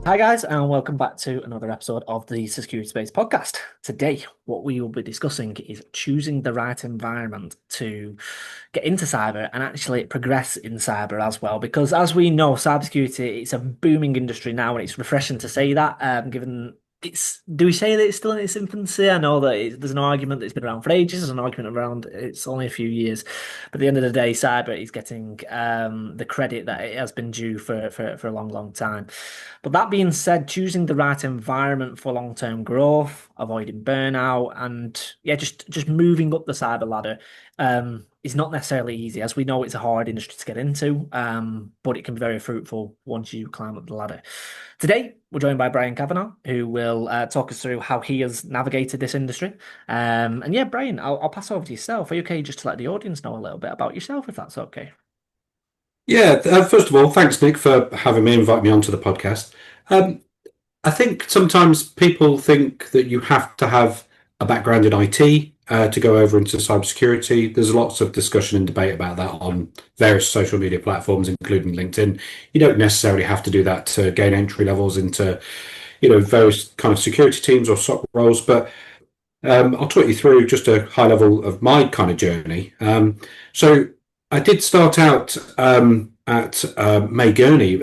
Hi, guys, and welcome back to another episode of the Security Space podcast. Today, what we will be discussing is choosing the right environment to get into cyber and actually progress in cyber as well. Because as we know, cybersecurity it's a booming industry now, and it's refreshing to say that, given do we say that it's still in its infancy? I know that there's an argument that it's been around for ages. There's an argument around it's only a few years, but at the end of the day, cyber is getting the credit that it has been due for a long, long time. But that being said, choosing the right environment for long-term growth, avoiding burnout, and yeah, just moving up the cyber ladder is not necessarily easy. As we know, it's a hard industry to get into, but it can be very fruitful once you climb up the ladder. Today, we're joined by Bryan Kavanagh, who will talk us through how he has navigated this industry. And yeah, Bryan, I'll pass over to yourself. Are you okay just to let the audience know a little bit about yourself, if that's okay? Yeah, first of all, thanks, Nick, for having me, invite me onto the podcast. Um, I think sometimes people think that you have to have a background in IT to go over into cybersecurity. There's lots of discussion and debate about that on various social media platforms, including LinkedIn. You don't necessarily have to do that to gain entry levels into, various kind of security teams or SOC roles. But I'll talk you through just a high level of my kind of journey. So I did start out at May Gurney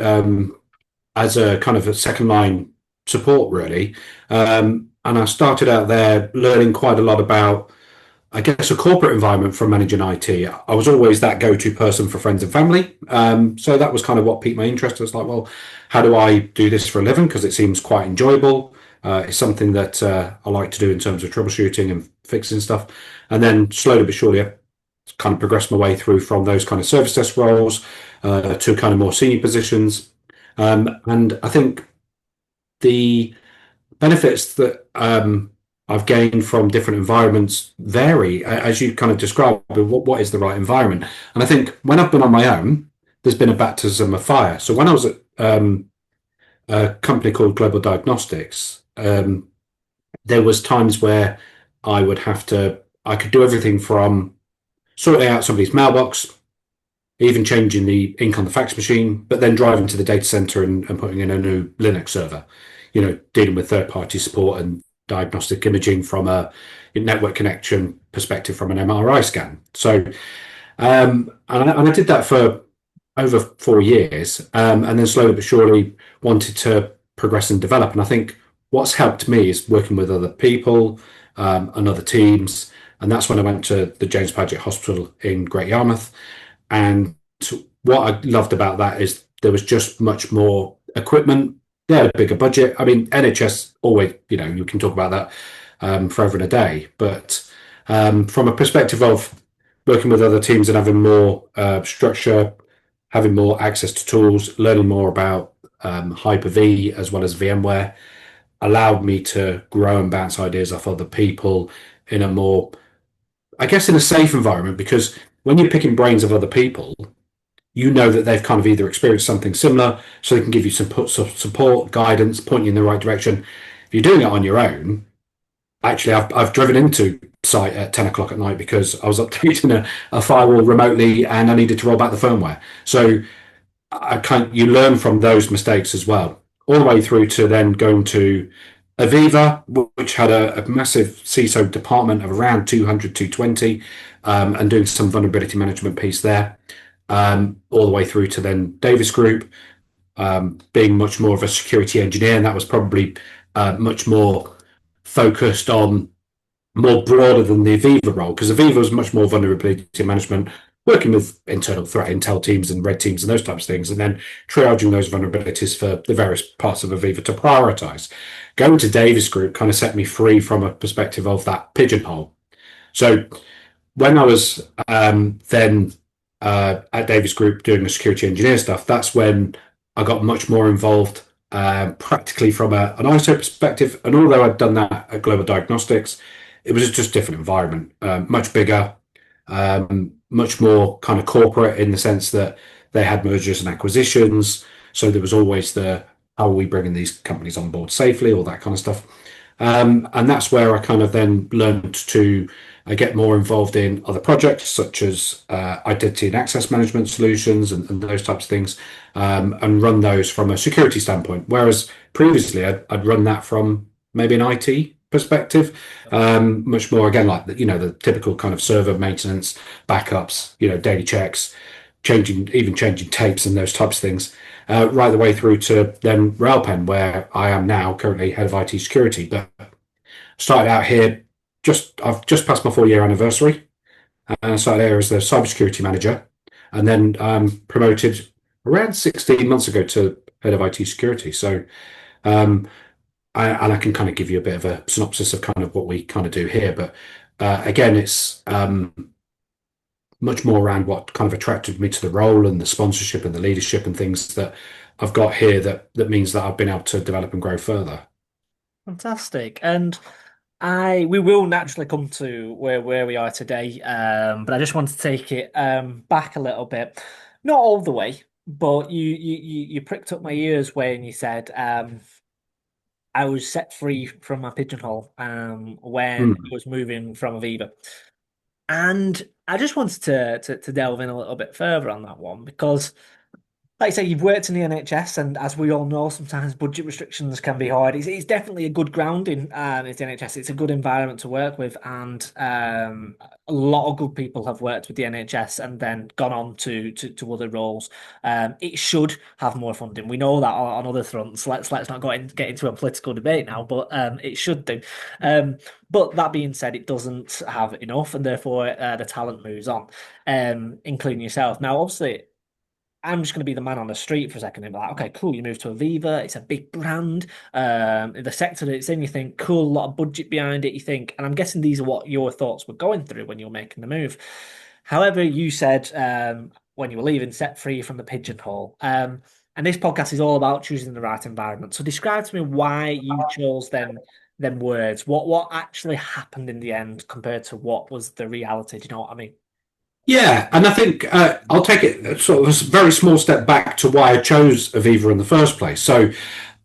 as a kind of a second line support, really. And I started out there learning quite a lot about, I guess, a corporate environment from managing IT. I was always that go-to person for friends and family. So that was kind of what piqued my interest. I was like, well, how do I do this for a living? Because it seems quite enjoyable. It's something that I like to do in terms of troubleshooting and fixing stuff. And then slowly but surely, I kind of progressed my way through from those kind of service desk roles to kind of more senior positions. And I think the benefits that I've gained from different environments vary, as you kind of described. What is the right environment? And I think when I've been on my own, there's been a baptism of fire. So when I was at a company called Global Diagnostics, there was times where I could do everything from sorting out somebody's mailbox, even changing the ink on the fax machine, but then driving to the data center and putting in a new Linux server, dealing with third party support and diagnostic imaging from a network connection perspective from an MRI scan. So, and I did that for over 4 years, and then slowly but surely wanted to progress and develop. And I think what's helped me is working with other people and other teams. And that's when I went to the James Paget Hospital in Great Yarmouth. And what I loved about that is there was just much more equipment. They had a bigger budget. I mean, NHS always, you can talk about that forever and a day. But from a perspective of working with other teams and having more structure, having more access to tools, learning more about Hyper-V as well as VMware, allowed me to grow and bounce ideas off other people in a more, I guess, in a safe environment, because when you're picking brains of other people, you know that they've kind of either experienced something similar, so they can give you some support, guidance, point you in the right direction. If you're doing it on your own, actually, I've driven into site at 10 o'clock at night because I was updating a firewall remotely and I needed to roll back the firmware. So you learn from those mistakes as well, all the way through to then going to Aviva, which had a massive CISO department of around 200, 220, and doing some vulnerability management piece there, all the way through to then Davis Group, being much more of a security engineer. And that was probably much more focused on more broader than the Aviva role, because Aviva was much more vulnerability management, working with internal threat intel teams and red teams and those types of things, and then triaging those vulnerabilities for the various parts of Aviva to prioritize. Going to Davis Group kind of set me free from a perspective of that pigeonhole. So when I was then at Davis Group doing the security engineer stuff, that's when I got much more involved practically from an ISO perspective. And although I'd done that at Global Diagnostics, it was just a different environment, much bigger, much more kind of corporate in the sense that they had mergers and acquisitions. So there was always how are we bringing these companies on board safely, all that kind of stuff. And that's where I kind of then learned to get more involved in other projects such as identity and access management solutions and those types of things, and run those from a security standpoint. Whereas previously I'd run that from maybe an IT perspective, much more again like the typical kind of server maintenance, backups, daily checks, changing tapes and those types of things, right the way through to then Railpen, where I am now currently head of IT security. But started out here, I've just passed my 4 year anniversary, and I started here as the cybersecurity manager, and then promoted around 16 months ago to head of IT security. So um, I can kind of give you a bit of a synopsis of kind of what we kind of do here. But again, it's much more around what kind of attracted me to the role and the sponsorship and the leadership and things that I've got here that means that I've been able to develop and grow further. Fantastic. And we will naturally come to where we are today, but I just want to take it back a little bit, not all the way, but you pricked up my ears when you said I was set free from my pigeonhole when I Mm. was moving from Aviva, and I just wanted to delve in a little bit further on that one because. Like I say, you've worked in the NHS, and as we all know, sometimes budget restrictions can be hard. It's definitely a good grounding in the NHS. It's a good environment to work with, and a lot of good people have worked with the NHS and then gone on to other roles. It should have more funding. We know that on other fronts. Let's not get into a political debate now, but it should do. Um, but that being said, it doesn't have enough, and therefore the talent moves on, including yourself. Now, obviously. I'm just going to be the man on the street for a second and be like, okay, cool, you moved to Aviva, it's a big brand. In the sector that it's in, you think, cool, a lot of budget behind it, you think, and I'm guessing these are what your thoughts were going through when you were making the move. However, you said when you were leaving, set free from the pigeonhole. And this podcast is all about choosing the right environment. So describe to me why you chose them words. What actually happened in the end compared to what was the reality? Do you know what I mean? Yeah, and I think I'll take it sort of a very small step back to why I chose Aviva in the first place. So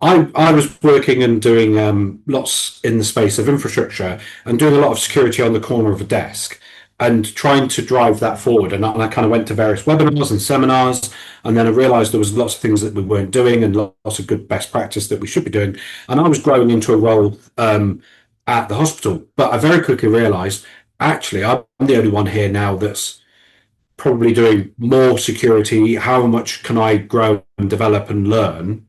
I was working and doing lots in the space of infrastructure and doing a lot of security on the corner of a desk and trying to drive that forward. And I kind of went to various webinars and seminars, and then I realized there was lots of things that we weren't doing and lots of good best practice that we should be doing. And I was growing into a role at the hospital, but I very quickly realized actually I'm the only one here now that's probably doing more security. How much can I grow and develop and learn?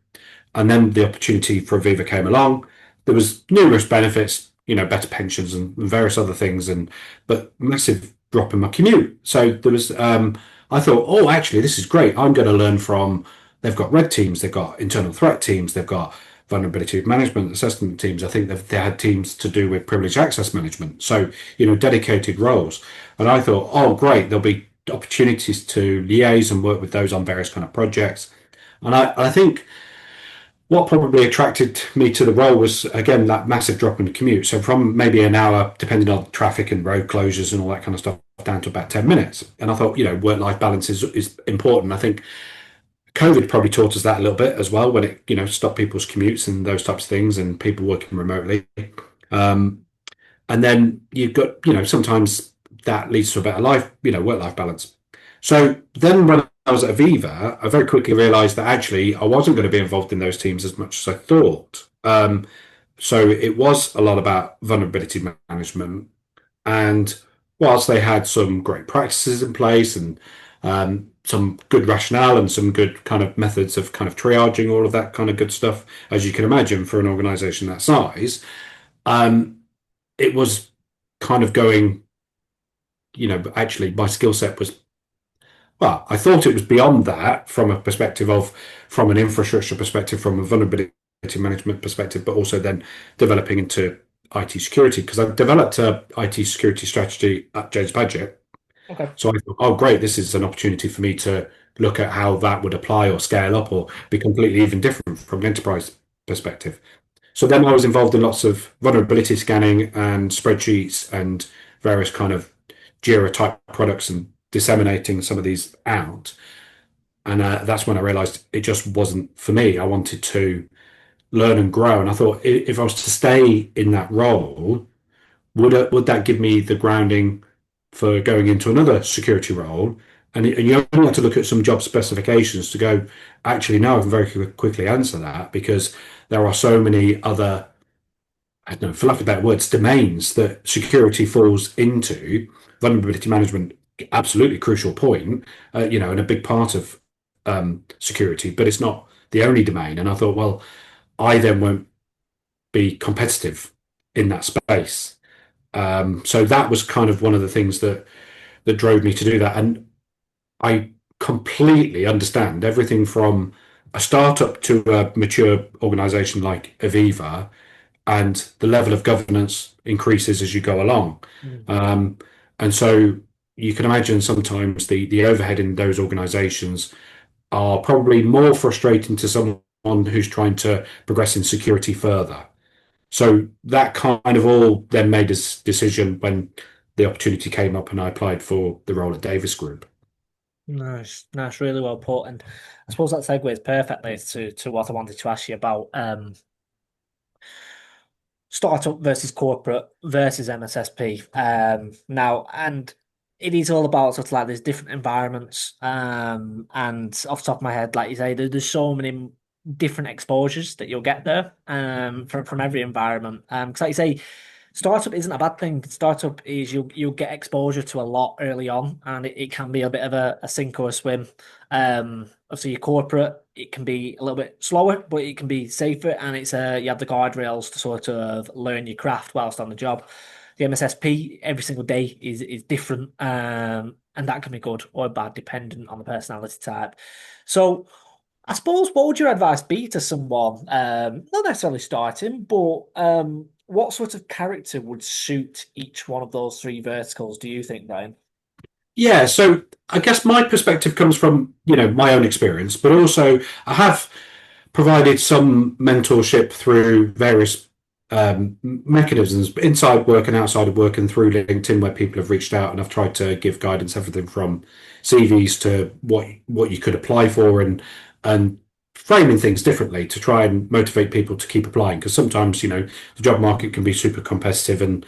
And then the opportunity for Aviva came along. There was numerous benefits, better pensions and various other things, and but massive drop in my commute. So there was, I thought, oh, actually, this is great. I'm going to learn from. They've got red teams, they've got internal threat teams, they've got vulnerability management assessment teams. I think they had teams to do with privileged access management. So dedicated roles. And I thought, oh, great, there'll be opportunities to liaise and work with those on various kind of projects. And I think what probably attracted me to the role was again that massive drop in the commute. So from maybe an hour, depending on traffic and road closures and all that kind of stuff, down to about 10 minutes. And I thought, work-life balance is important. I think COVID probably taught us that a little bit as well when it stopped people's commutes and those types of things and people working remotely. Um, and then you've got sometimes that leads to a better life, work-life balance. So then when I was at Aviva, I very quickly realized that actually I wasn't going to be involved in those teams as much as I thought. So it was a lot about vulnerability management. And whilst they had some great practices in place and some good rationale and some good kind of methods of kind of triaging all of that kind of good stuff, as you can imagine for an organization that size, um, it was kind of going, actually my skill set was, well, I thought it was beyond that from a perspective of, from an infrastructure perspective, from a vulnerability management perspective, but also then developing into IT security because I developed a IT security strategy at James Padgett. Okay. So I thought, oh, great, this is an opportunity for me to look at how that would apply or scale up or be completely even different from an enterprise perspective. So then I was involved in lots of vulnerability scanning and spreadsheets and various kind of Jira type products and disseminating some of these out. And that's when I realized it just wasn't for me. I wanted to learn and grow. And I thought if I was to stay in that role, would that give me the grounding for going into another security role? And you only have to look at some job specifications to go, actually, no, I can very quickly answer that because there are so many other, I don't know, for lack of better words, domains that security falls into. Vulnerability management, absolutely crucial point, and a big part of security, but it's not the only domain. And I thought, well, I then won't be competitive in that space. So that was kind of one of the things that drove me to do that. And I completely understand everything from a startup to a mature organization like Aviva, and the level of governance increases as you go along. Mm. Um, and so you can imagine sometimes the overhead in those organizations are probably more frustrating to someone who's trying to progress in security further. So that kind of all then made a decision when the opportunity came up and I applied for the role at Davis Group. Nice, nice, really well put. And I suppose that segues perfectly to what I wanted to ask you about startup versus corporate versus MSSP. Now, and it is all about sort of like there's different environments. And off the top of my head, like you say, there's so many different exposures that you'll get there from every environment. Because like you say, startup isn't a bad thing. Startup is you'll get exposure to a lot early on, and it can be a bit of a sink or a swim. Obviously, your corporate it can be a little bit slower, but it can be safer, and it's you have the guardrails to sort of learn your craft whilst on the job. The MSSP every single day is different, and that can be good or bad depending on the personality type. So. I suppose what would your advice be to someone, not necessarily starting, but what sort of character would suit each one of those three verticals, do you think, Bryan? Yeah, so I guess my perspective comes from, my own experience, but also I have provided some mentorship through various mechanisms inside work and outside of work and through LinkedIn where people have reached out and I've tried to give guidance, everything from CVs to what you could apply for and framing things differently to try and motivate people to keep applying because sometimes, the job market can be super competitive and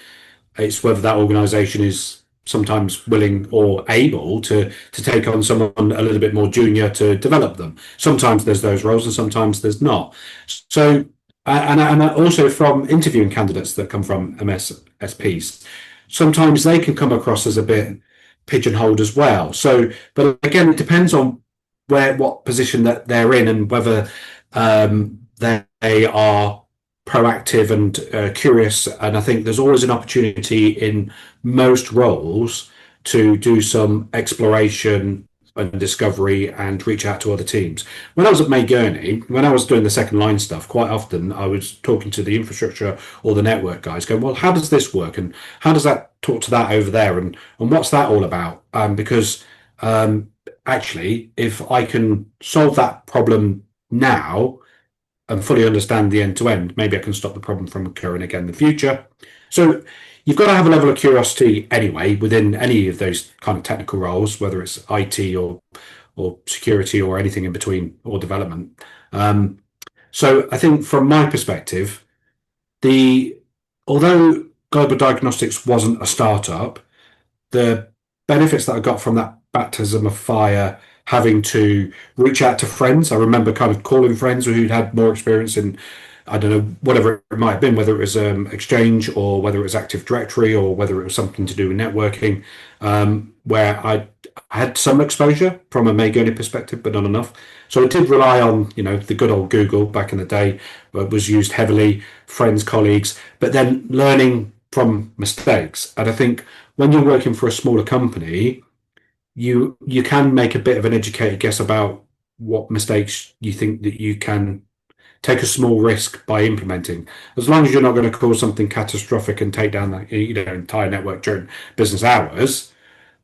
it's whether that organisation is sometimes willing or able to take on someone a little bit more junior to develop them. Sometimes there's those roles and sometimes there's not. So and also from interviewing candidates that come from MSSPs, sometimes they can come across as a bit pigeonholed as well. So, but again, it depends on what position that they're in and whether they are proactive and curious. And I think there's always an opportunity in most roles to do some exploration and discovery and reach out to other teams. When I was at May Gurney, when I was doing the second line stuff, quite often I was talking to the infrastructure or the network guys going, well, how does this work? And how does that talk to that over there? And what's that all about? Because actually, if I can solve that problem now, and fully understand the end to end, maybe I can stop the problem from occurring again in the future. So you've got to have a level of curiosity anyway within any of those kind of technical roles, whether it's IT or security or anything in between or development. So I think from my perspective, the although Global Diagnostics wasn't a startup, the benefits that I got from that baptism of fire, having to reach out to friends. I remember kind of calling friends who'd had more experience in, I don't know, whatever it might have been, whether it was Exchange or whether it was Active Directory or whether it was something to do with networking, where I had some exposure from a May Gurney perspective, but not enough. So I did rely on, the good old Google back in the day, was used heavily, friends, colleagues, but then learning from mistakes. And I think when you're working for a smaller company, you can make a bit of an educated guess about what mistakes you think that you can take a small risk by implementing, as long as you're not going to cause something catastrophic and take down the entire network during business hours.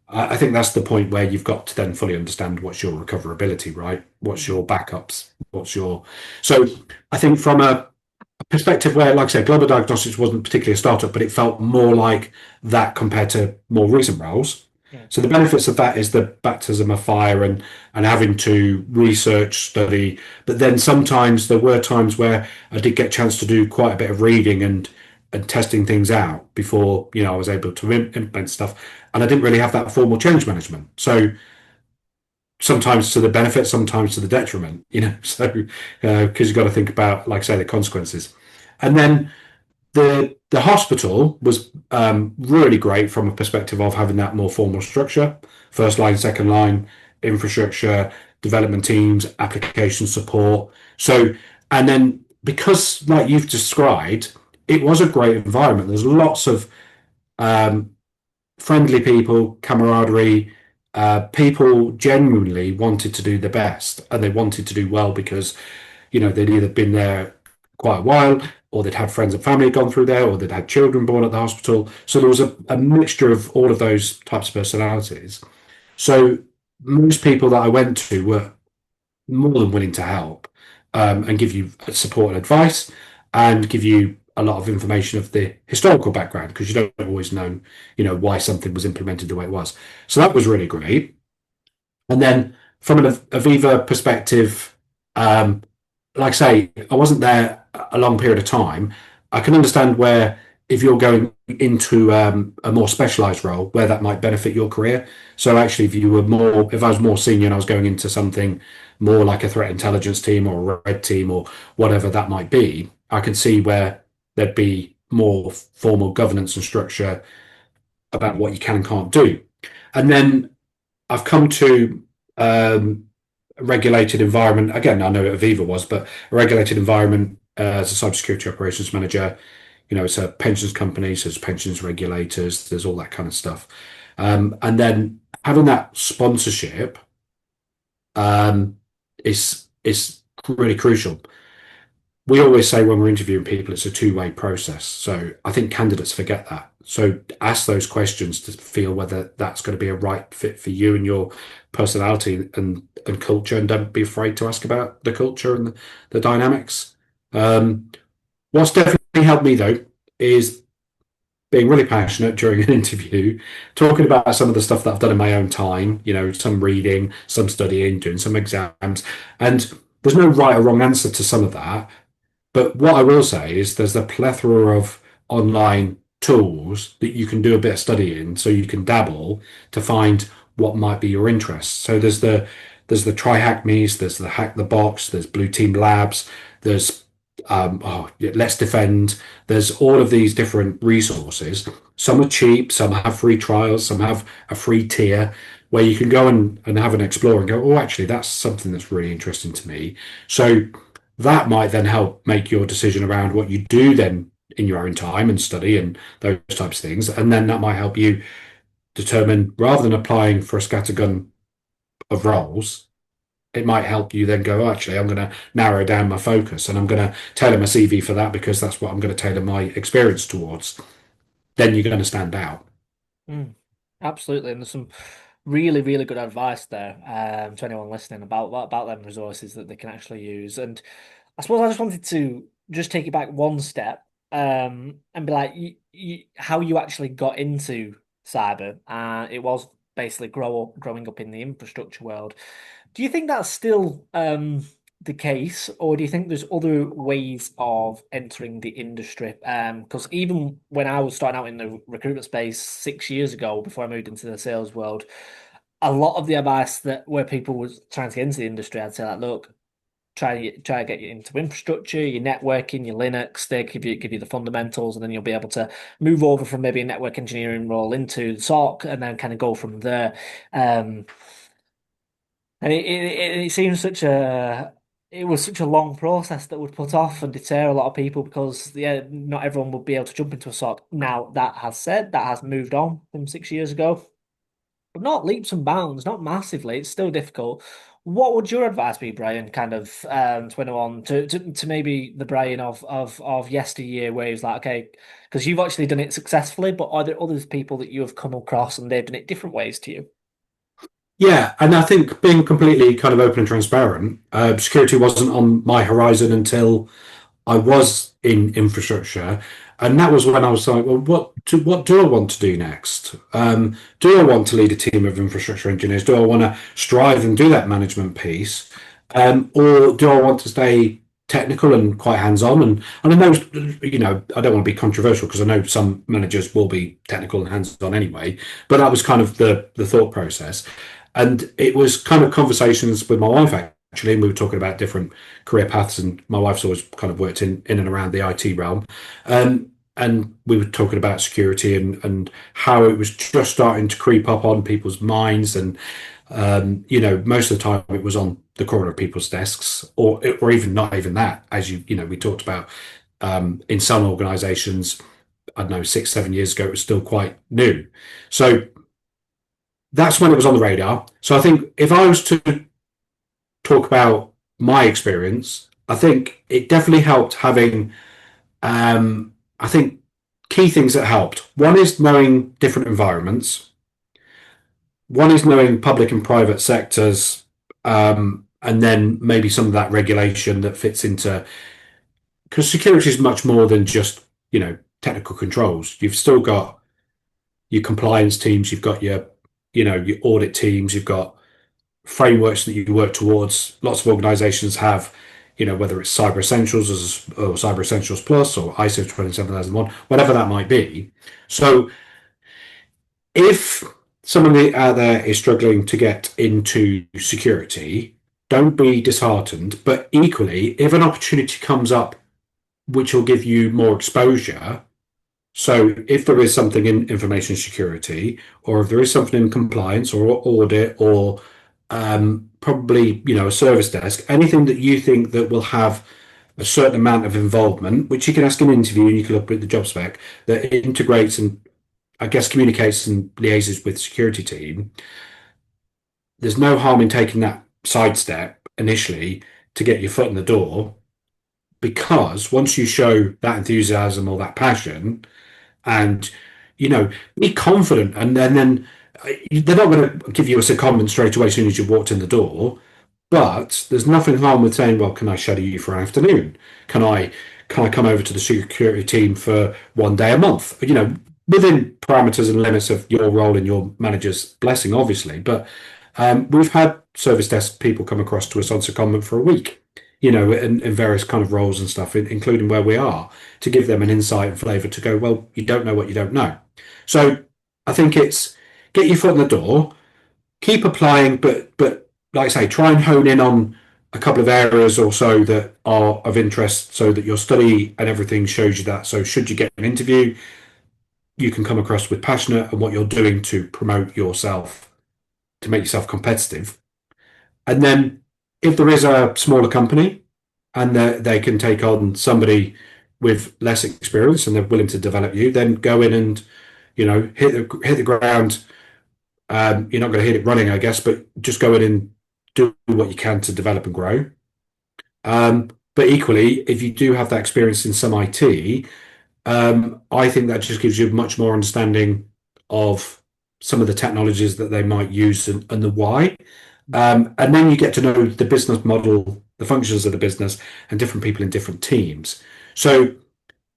I think that's the point where you've got to then fully understand what's your recoverability, right? What's your backups? So I think from a perspective where, like I said, Global Diagnostics wasn't particularly a startup, but it felt more like that compared to more recent roles. Mm. So the benefits of that is the baptism of fire and having to research, study. But then sometimes there were times where I did get a chance to do quite a bit of reading and testing things out before I was able to implement stuff. And I didn't really have that formal change management. So sometimes to the benefit, sometimes to the detriment. So because you've got to think about, like I say, the consequences. And then the hospital was really great from a perspective of having that more formal structure, first line, second line, infrastructure, development teams, application support. So, and then because, like you've described, it was a great environment. There's lots of um, friendly people, camaraderie. People genuinely wanted to do the best and they wanted to do well because they'd either been there quite a while, or they'd had friends and family gone through there, or they'd had children born at the hospital. So there was a mixture of all of those types of personalities. So most people that I went to were more than willing to help and give you support and advice and give you a lot of information of the historical background because you don't always know, why something was implemented the way it was. So that was really great. And then from an Aviva perspective, um, like I say, I wasn't there a long period of time. I can understand where if you're going into a more specialised role, where that might benefit your career. So actually, if I was more senior and I was going into something more like a threat intelligence team or a red team or whatever that might be, I could see where there'd be more formal governance and structure about what you can and can't do. And then I've come to a regulated environment. Again, I know what Aviva was, but a regulated environment as a cybersecurity operations manager. It's a pensions company, so there's pensions regulators, there's all that kind of stuff. And then having that sponsorship is really crucial. We always say when we're interviewing people, it's a two-way process. So I think candidates forget that. So ask those questions to feel whether that's going to be a right fit for you and your personality and culture, and don't be afraid to ask about the culture and the dynamics. Um, what's definitely helped me though is being really passionate during an interview, talking about some of the stuff that I've done in my own time, some reading, some studying, doing some exams. And there's no right or wrong answer to some of that. But what I will say is there's a plethora of online tools that you can do a bit of studying, so you can dabble to find what might be your interest. So there's the Try Hack Me's, there's the Hack the Box, there's Blue Team Labs, there's Let's Defend. There's all of these different resources. Some are cheap, some have free trials, some have a free tier where you can go and have an explore and go, oh, actually, that's something that's really interesting to me. So that might then help make your decision around what you do then in your own time and study and those types of things. And then that might help you determine, rather than applying for a scattergun of roles, it might help you then go, oh, actually, I'm going to narrow down my focus and I'm going to tailor my CV for that because that's what I'm going to tailor my experience towards. Then you're going to stand out. Mm. Absolutely, and there's some really, really good advice there to anyone listening about them resources that they can actually use. And I suppose I just wanted to just take it back one step and be like, how you actually got into cyber. It was basically growing up in the infrastructure world. Do you think that's still the case, or do you think there's other ways of entering the industry? Because even when I was starting out in the recruitment space 6 years ago, before I moved into the sales world, a lot of the advice that where people was trying to get into the industry, I'd say like, look, try to get you into infrastructure, your networking, your Linux. They give you the fundamentals, and then you'll be able to move over from maybe a network engineering role into the SOC, and then kind of go from there. Um, and it seems it was such a long process that would put off and deter a lot of people because yeah, not everyone would be able to jump into a SOC. Now that has said, that has moved on from 6 years ago. But not leaps and bounds, not massively. It's still difficult. What would your advice be, Brian, kind of 21 to maybe the Brian of yesteryear where he's like, okay, because you've actually done it successfully, but are there other people that you have come across and they've done it different ways to you? Yeah, and I think being completely kind of open and transparent, security wasn't on my horizon until I was in infrastructure. And that was when I was like, well, what do I want to do next? Do I want to lead a team of infrastructure engineers? Do I want to strive and do that management piece? Or do I want to stay technical and quite hands-on? And I know, I don't want to be controversial because I know some managers will be technical and hands-on anyway, but that was kind of the thought process. And it was kind of conversations with my wife actually, and we were talking about different career paths, and my wife's always kind of worked in and around the IT realm. And we were talking about security and how it was just starting to creep up on people's minds. And, most of the time it was on the corner of people's desks, or even not even that, as we talked about in some organizations, I don't know, 6, 7 years ago, it was still quite new. So that's when it was on the radar. So I think if I was to talk about my experience, I think it definitely helped having, I think, key things that helped. One is knowing different environments. One is knowing public and private sectors, and then maybe some of that regulation that fits into, because security is much more than just, technical controls. You've still got your compliance teams, you've got your audit teams, you've got frameworks that you work towards. Lots of organizations have, whether it's Cyber Essentials or Cyber Essentials Plus or ISO 27001, whatever that might be. So if somebody out there is struggling to get into security, don't be disheartened. But equally, if an opportunity comes up which will give you more exposure, so if there is something in information security, or if there is something in compliance or audit, or probably a service desk, anything that you think that will have a certain amount of involvement, which you can ask in an interview and you can look at the job spec, that integrates and I guess communicates and liaises with the security team, there's no harm in taking that sidestep initially to get your foot in the door, because once you show that enthusiasm or that passion, and be confident, and then they're not going to give you a secondment straight away as soon as you've walked in the door. But there's nothing wrong with saying, well, can I shadow you for an afternoon? Can I come over to the security team for one day a month? Within parameters and limits of your role and your manager's blessing, obviously. But we've had service desk people come across to us on secondment for a week, in various kind of roles and stuff, including where we are, to give them an insight and flavour to go, well, you don't know what you don't know. So I think it's get your foot in the door, keep applying, but like I say, try and hone in on a couple of areas or so that are of interest, so that your study and everything shows you that. So should you get an interview, you can come across with passionate and what you're doing to promote yourself, to make yourself competitive. And then if there is a smaller company and they can take on somebody with less experience and they're willing to develop you, then go in and hit the ground. You're not going to hit it running, I guess, but just go in and do what you can to develop and grow. But equally, if you do have that experience in some IT, I think that just gives you much more understanding of some of the technologies that they might use and the why. And then you get to know the business model, the functions of the business, and different people in different teams. So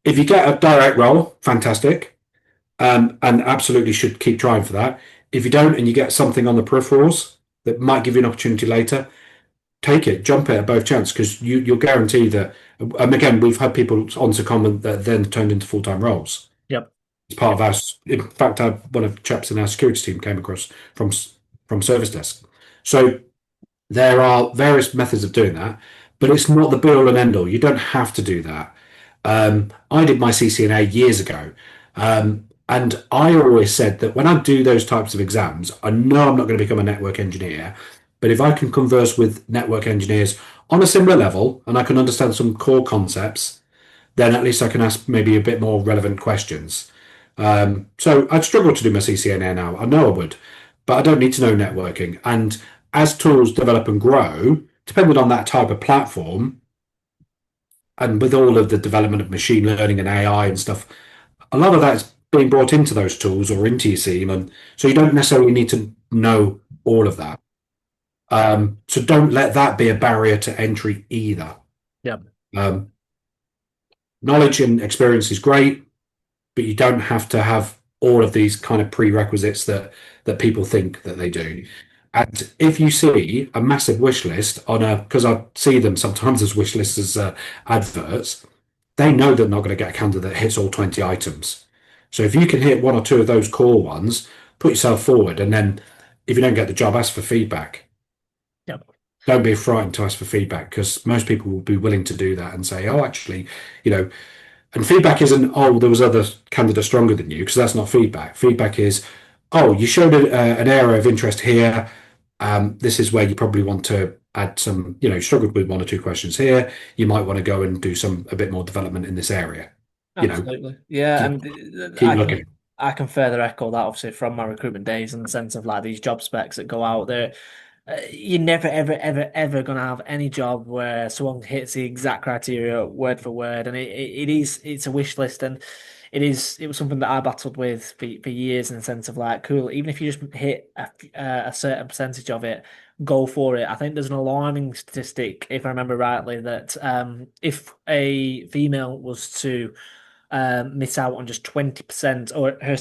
if you get a direct role, fantastic, and absolutely should keep trying for that. If you don't, and you get something on the peripherals that might give you an opportunity later, take it, jump it at both chances, because you'll guarantee that. And again, we've had people on secondment that then turned into full-time roles. Yep. It's part of our. In fact, one of the chaps in our security team came across from service desk. So there are various methods of doing that, but it's not the be all and end all. You don't have to do that. I did my CCNA years ago, and I always said that when I do those types of exams, I know I'm not going to become a network engineer, but if I can converse with network engineers on a similar level and I can understand some core concepts, then at least I can ask maybe a bit more relevant questions. So I'd struggle to do my CCNA now. I know I would, but I don't need to know networking. And as tools develop and grow, depending on that type of platform, and with all of the development of machine learning and AI and stuff, a lot of that's being brought into those tools or into your team. And so you don't necessarily need to know all of that. So don't let that be a barrier to entry either. Yep. Knowledge and experience is great, but you don't have to have all of these kind of prerequisites that people think that they do. And if you see a massive wish list on a, because I see them sometimes as wish lists as adverts, they know they're not going to get a candidate that hits all 20 items. So if you can hit one or two of those core ones, put yourself forward, and then if you don't get the job, ask for feedback. Yep. Don't be frightened to ask for feedback, because most people will be willing to do that and say, oh, actually, you know, and feedback isn't, oh, there was other candidates stronger than you, because that's not feedback. Feedback is, oh, you showed an area of interest here. This is where you probably want to add some, you know, struggled with one or two questions here. You might want to go and do a bit more development in this area. You know, Absolutely. Yeah, keep and keep looking. I can further echo that obviously from my recruitment days in the sense of like these job specs that go out there. You're never, ever, ever, ever gonna have any job where someone hits the exact criteria word for word, and it's a wish list, and it was something that I battled with for years in the sense of like, cool, even if you just hit a certain percentage of it, go for it. I think there's an alarming statistic, if I remember rightly, that if a female was to miss out on just 20% or her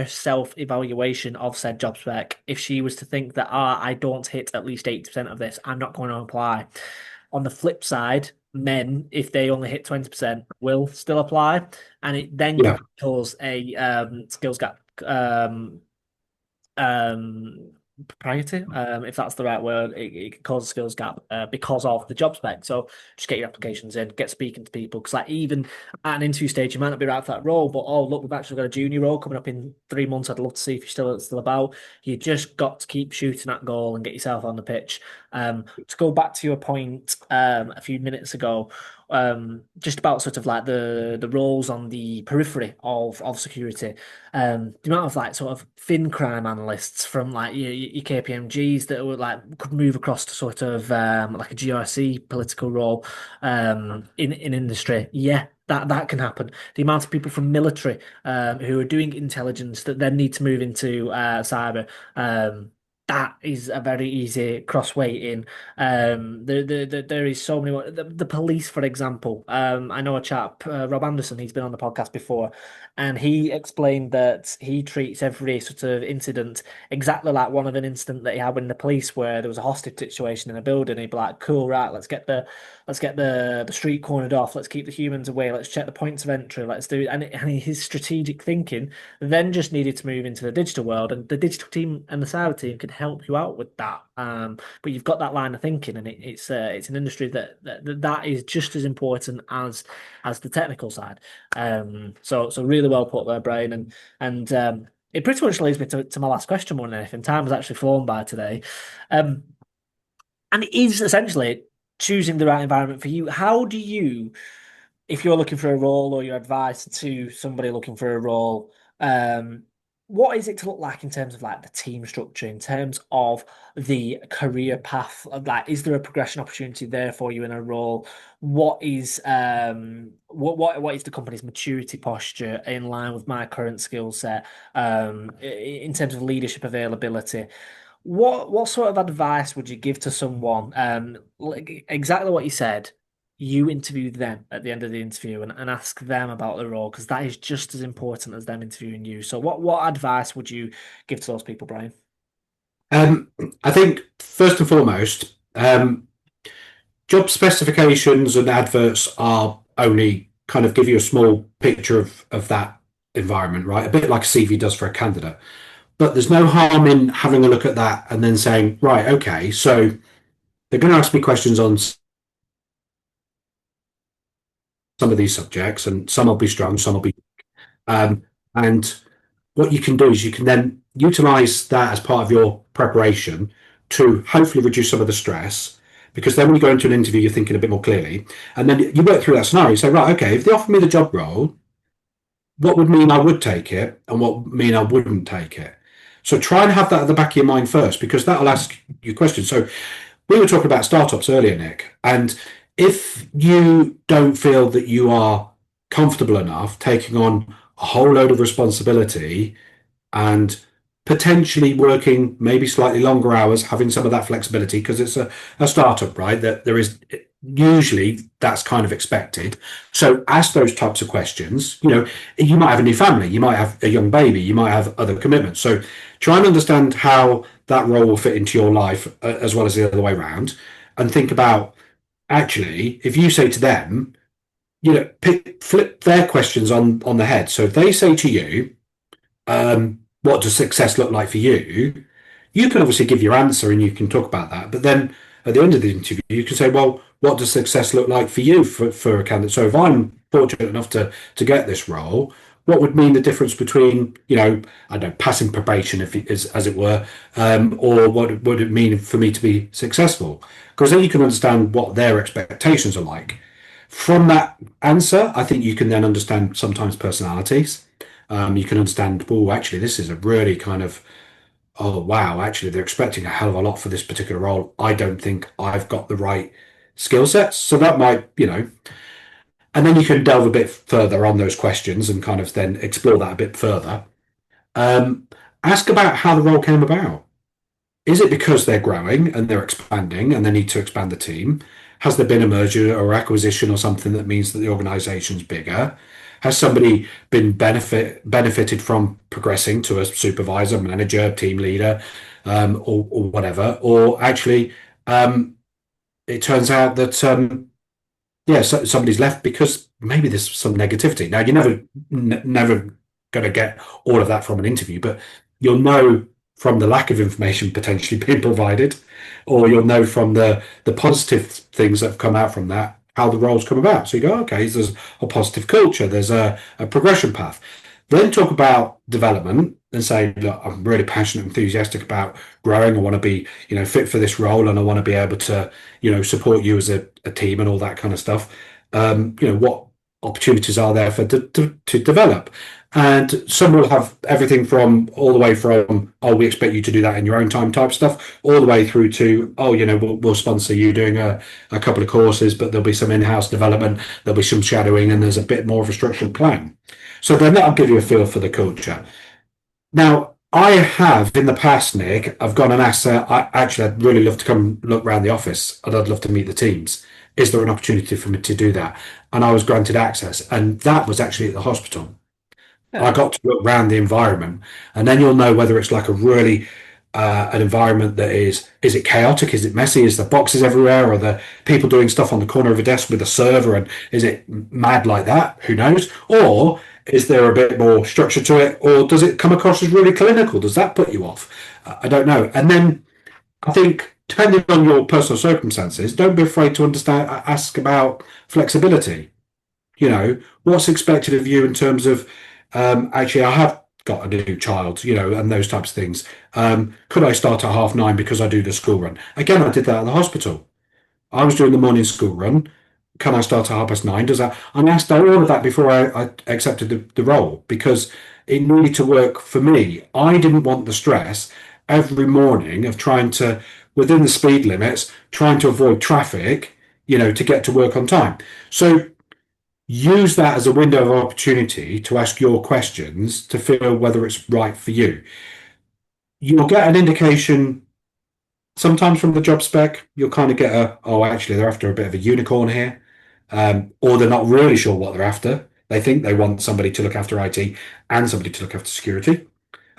self evaluation of said job spec. If she was to think that I don't hit at least 80% of this, I'm not going to apply. On the flip side, men, if they only hit 20%, will still apply, and it then Yeah, can cause a skills gap um propriety, if that's the right word. It can cause a skills gap because of the job spec. So just get your applications in, get speaking to people, because like even at an interview stage you might not be right for that role, but oh look, we've actually got a junior role coming up in 3 months. I'd love to see if you're still about. You just got to keep shooting that goal and get yourself on the pitch. To go back to your point a few minutes ago, just about sort of like the roles on the periphery of security, the amount of like sort of fin crime analysts from like your KPMGs that would like could move across to sort of like a GRC political role in industry. Yeah, that can happen. The amount of people from military who are doing intelligence that then need to move into cyber. That is a very easy crossway in. There is so many. The police, for example. I know a chap, Rob Anderson. He's been on the podcast before, and he explained that he treats every sort of incident exactly like one of an incident that he had in the police where there was a hostage situation in a building. He'd be like, "Cool, right? Let's get the street cornered off. Let's keep the humans away. Let's check the points of entry. Let's do." And his strategic thinking then just needed to move into the digital world, and the digital team and the cyber team can help you out with that. But you've got that line of thinking, and it's an industry that is just as important as the technical side. So really well put there, Brian, and it pretty much leads me to my last question more than anything. Time has actually flown by today, um, and it is essentially choosing the right environment for you. How do you, if you're looking for a role or your advice to somebody looking for a role, um, what is it to look like in terms of like the team structure, in terms of the career path? Like, is there a progression opportunity there for you in a role? What is the company's maturity posture in line with my current skill set? In terms of leadership availability. What sort of advice would you give to someone? Like exactly what you said, you interview them at the end of the interview and ask them about the role, because that is just as important as them interviewing you. So what advice would you give to those people, Brian? um, I think first and foremost, job specifications and adverts are only kind of give you a small picture of that environment, right? A bit like a CV does for a candidate. But there's no harm in having a look at that and then saying, right, okay, so they're going to ask me questions on some of these subjects, and some will be strong, some will be. And what you can do is you can then utilize that as part of your preparation to hopefully reduce some of the stress. Because then when you go into an interview, you're thinking a bit more clearly. And then you work through that scenario. You say, right, okay, if they offer me the job role, what would mean I would take it and what would mean I wouldn't take it? So try and have that at the back of your mind first, because that'll ask you questions. So we were talking about startups earlier, Nick, and if you don't feel that you are comfortable enough taking on a whole load of responsibility and potentially working maybe slightly longer hours, having some of that flexibility, because it's a startup, right? That there is usually that's kind of expected. So ask those types of questions. You might have a new family, you might have a young baby, you might have other commitments. So try and understand how that role will fit into your life as well as the other way around. And think about actually, if you say to them, flip their questions on the head. So if they say to you, what does success look like for you? You can obviously give your answer and you can talk about that. But then at the end of the interview, you can say, well, what does success look like for you for a candidate? So if I'm fortunate enough to get this role, what would mean the difference between, I don't know, passing probation, if it is, as it were, or what would it mean for me to be successful? Because then you can understand what their expectations are like. From that answer, I think you can then understand sometimes personalities. You can understand, oh, actually, this is a really kind of, oh, wow, actually, they're expecting a hell of a lot for this particular role. I don't think I've got the right skill sets. So that might, and then you can delve a bit further on those questions and kind of then explore that a bit further. Um, Ask about how the role came about. Is it because they're growing and they're expanding and they need to expand the team? Has there been a merger or acquisition or something that means that the organization's bigger? Has somebody been benefited from progressing to a supervisor, manager, team leader, or whatever? Or actually, it turns out that yeah, so somebody's left because maybe there's some negativity. Now, you're never going to get all of that from an interview, but you'll know from the lack of information potentially being provided, or you'll know from the positive things that have come out from that how the roles come about. So you go, okay, there's a positive culture, there's a progression path. Then talk about development and say, look, I'm really passionate, enthusiastic about growing. I want to be, fit for this role, and I want to be able to, support you as a team and all that kind of stuff. What opportunities are there to develop? And some will have everything from all the way from, oh, we expect you to do that in your own time type stuff, all the way through to, oh, we'll sponsor you doing a couple of courses, but there'll be some in-house development, there'll be some shadowing, and there's a bit more of a structured plan. So then that'll give you a feel for the culture. Now, I have in the past, Nick, I've gone and asked, I'd really love to come look around the office and I'd love to meet the teams. Is there an opportunity for me to do that? And I was granted access. And that was actually at the hospital. I Yeah. got to look around the environment, and then you'll know whether it's like a really an environment that is it chaotic? Is it messy? Is there boxes everywhere? Are there people doing stuff on the corner of a desk with a server? And is it mad like that? Who knows? Or is there a bit more structure to it? Or does it come across as really clinical? Does that put you off? I don't know. And then I think, depending on your personal circumstances, don't be afraid to ask about flexibility. What's expected of you in terms of, actually, I have got a new child, and those types of things. Could I start at 9:30 because I do the school run? Again, I did that at the hospital. I was doing the morning school run. Can I start at 9:30? Does that? I asked all of that before I accepted the role, because it needed to work for me. I didn't want the stress every morning of trying to, within the speed limits, trying to avoid traffic, to get to work on time. So use that as a window of opportunity to ask your questions to feel whether it's right for you. You'll get an indication sometimes from the job spec. You'll kind of get oh, actually, they're after a bit of a unicorn here, or they're not really sure what they're after. They think they want somebody to look after IT and somebody to look after security.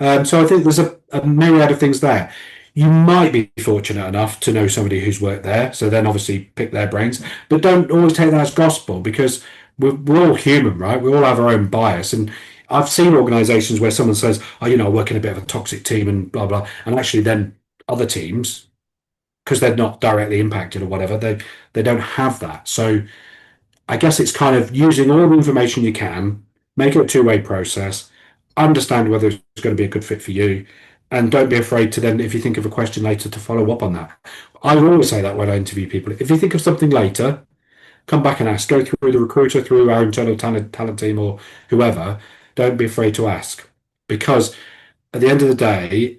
So I think there's a myriad of things there. You might be fortunate enough to know somebody who's worked there, so then obviously pick their brains, but don't always take that as gospel, because we're all human, right? We all have our own bias. And I've seen organizations where someone says, oh, I work in a bit of a toxic team and blah, blah. And actually then other teams, because they're not directly impacted or whatever, they don't have that. So I guess it's kind of using all the information you can, make it a two-way process, understand whether it's going to be a good fit for you, and don't be afraid to then, if you think of a question later, to follow up on that. I would always say that when I interview people. If you think of something later, come back and ask. Go through the recruiter, through our internal talent team, or whoever. Don't be afraid to ask, because at the end of the day,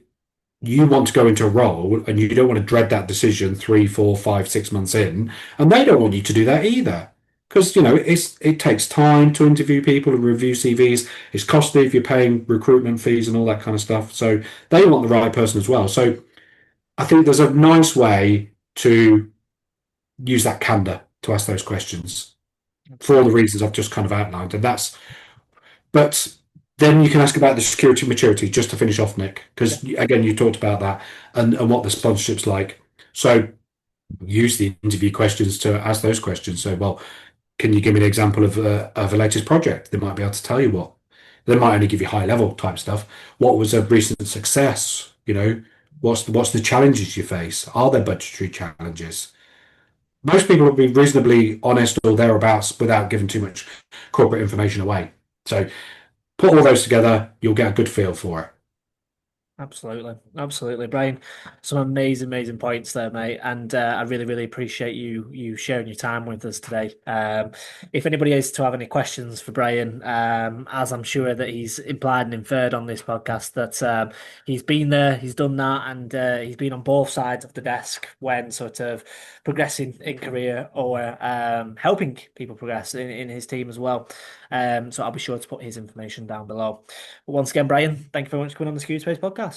you want to go into a role and you don't want to dread that decision 3, 4, 5, 6 months in, and they don't want you to do that either. Because it takes time to interview people and review CVs. It's costly if you're paying recruitment fees and all that kind of stuff. So they want the right person as well. So I think there's a nice way to use that candor to ask those questions for all the Absolutely. reasons I've just kind of outlined. But then you can ask about the security maturity just to finish off, Nick, Yeah. because again, you talked about that and what the sponsorship's like. So use the interview questions to ask those questions. So, well, can you give me an example of a latest project? They might be able to tell you what. They might only give you high level type stuff. What was a recent success? What's the challenges you face? Are there budgetary challenges? Most people will be reasonably honest or thereabouts without giving too much corporate information away. So put all those together, you'll get a good feel for it. Absolutely, absolutely, Brian. Some amazing, amazing points there, mate. And I really, really appreciate you sharing your time with us today. If anybody is to have any questions for Brian, as I'm sure that he's implied and inferred on this podcast, that he's been there, he's done that, and he's been on both sides of the desk when sort of progressing in career or helping people progress in his team as well. So I'll be sure to put his information down below. But once again, Brian, thank you very much for coming on the Security Space podcast.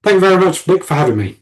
Thank you very much, Nick, for having me.